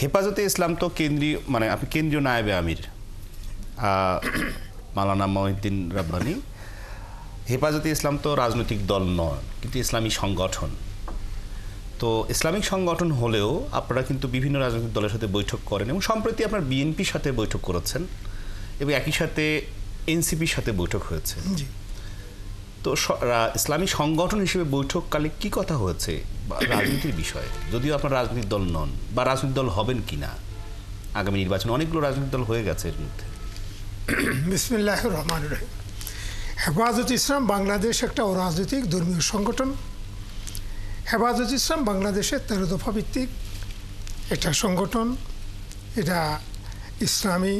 হেফাজতে ইসলাম তো কেন্দ্রীয় মানে আপনি কেন্দ্রীয় নায়েবে আমির মাওলানা মঈনুদ্দিন রাব্বানী। হেফাজতে ইসলাম তো রাজনৈতিক দল নয়, কিন্তু ইসলামী সংগঠন। তো ইসলামিক সংগঠন হলেও আপনারা কিন্তু বিভিন্ন রাজনৈতিক দলের সাথে বৈঠক করেন এবং সম্প্রতি আপনার বিএনপির সাথে বৈঠক করেছেন এবং একই সাথে এনসিপির সাথে বৈঠক হয়েছে। তো ইসলামী সংগঠন হিসেবে বৈঠককালে কি কথা হয়েছে রাজনীতির বিষয়ে, যদিও আপনার রাজনৈতিক দল নন বা রাজনৈতিক দল হবেন কি না আগামী নির্বাচনে? অনেকগুলো রাজনৈতিক দল হয়ে গেছে এর মধ্যে। বিসমিল্লাহির রহমানির রহিম। হেফাজত ইসলাম বাংলাদেশ একটা অরাজনৈতিক ধর্মীয় সংগঠন। হেফাজত ইসলাম বাংলাদেশের 13 দফা ভিত্তিক একটা সংগঠন। এটা ইসলামী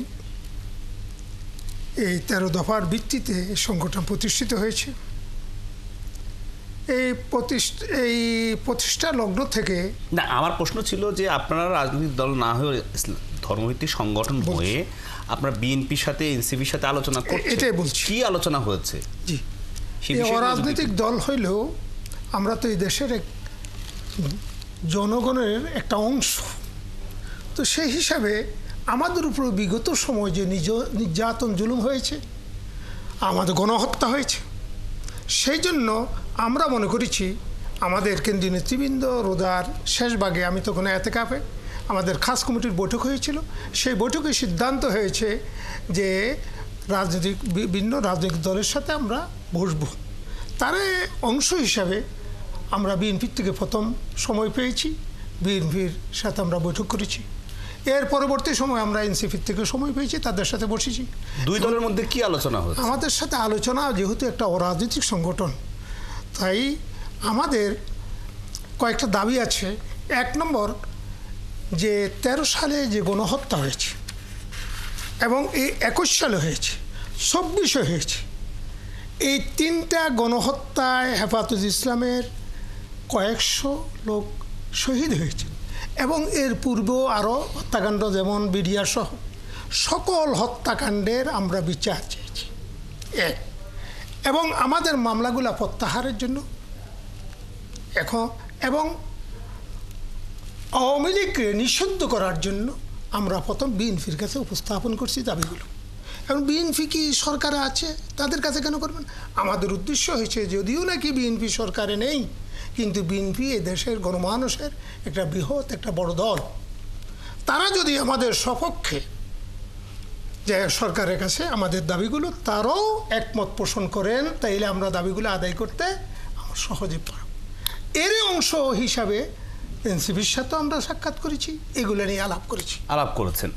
এই 13 দফার ভিত্তিতে সংগঠন প্রতিষ্ঠিত হয়েছে। এই প্রতিষ্ঠা লগ্ন থেকে না, আমার প্রশ্ন ছিল যে আপনারা রাজনৈতিক দল না হয়ে ধর্মভিত্তিক সংগঠন হয়ে আপনারা বিএনপির সাথে এনসিপির সাথে আলোচনা করছেন, এটাই বলছি। কি আলোচনা হয়েছে? জি, অরাজনৈতিক দল হইলেও আমরা তো এই দেশের এক জনগণের একটা অংশ। তো সেই হিসাবে আমাদের উপর বিগত সময় যে নির্যাতন জুলুম হয়েছে, আমাদের গণহত্যা হয়েছে, সেই জন্য আমরা মনে করেছি আমাদের কেন্দ্রীয় নেতৃবৃন্দ রোজার শেষ ভাগে, আমি তখন এতেকাফে, আমাদের খাস কমিটির বৈঠক হয়েছিল। সেই বৈঠকে সিদ্ধান্ত হয়েছে যে বিভিন্ন রাজনৈতিক দলের সাথে আমরা বসবো। তার অংশ হিসাবে আমরা বিএনপির থেকে প্রথম সময় পেয়েছি, বিএনপির সাথে আমরা বৈঠক করেছি। এর পরবর্তী সময় আমরা এনসিপির থেকে সময় পেয়েছি, তাদের সাথে বসেছি। দুই দলের মধ্যে কি আলোচনা হচ্ছে? আমাদের সাথে আলোচনা, যেহেতু একটা অরাজনৈতিক সংগঠন, তাই আমাদের কয়েকটা দাবি আছে। 1 নম্বর, যে 13 সালে যে গণহত্যা হয়েছে এবং এই 21 সালে হয়েছে, 24 হয়েছে, এই 3টা গণহত্যায় হেফাজত ইসলামের কয়েকশো লোক শহীদ হয়েছে এবং এর পূর্বেও আরও হত্যাকাণ্ড, যেমন বিডিআর সহ সকল হত্যাকাণ্ডের আমরা বিচার চেয়েছি। এবং আমাদের মামলাগুলো প্রত্যাহারের জন্য এবং আওয়ামী লীগকে নিষিদ্ধ করার জন্য আমরা প্রথম বিএনপির কাছে উপস্থাপন করছি দাবিগুলো। এবং বিএনপি কি সরকারে আছে, তাদের কাছে কেন করবেন? আমাদের উদ্দেশ্য হয়েছে, যদিও নাকি বিএনপি সরকারে নেই, কিন্তু বিএনপি এই দেশের গণমানুষের একটা বৃহৎ একটা বড় দল। তারা যদি আমাদের সপক্ষে যে সরকারের কাছে আমাদের দাবিগুলো তারাও একমত পোষণ করেন, তাইলে আমরা দাবিগুলো আদায় করতে আমরা সহজে পারব। এর অংশ হিসাবে এনসিপির সাথে আমরা সাক্ষাৎ করেছি, এগুলো নিয়ে আলাপ করেছি। আলাপ করেছেন।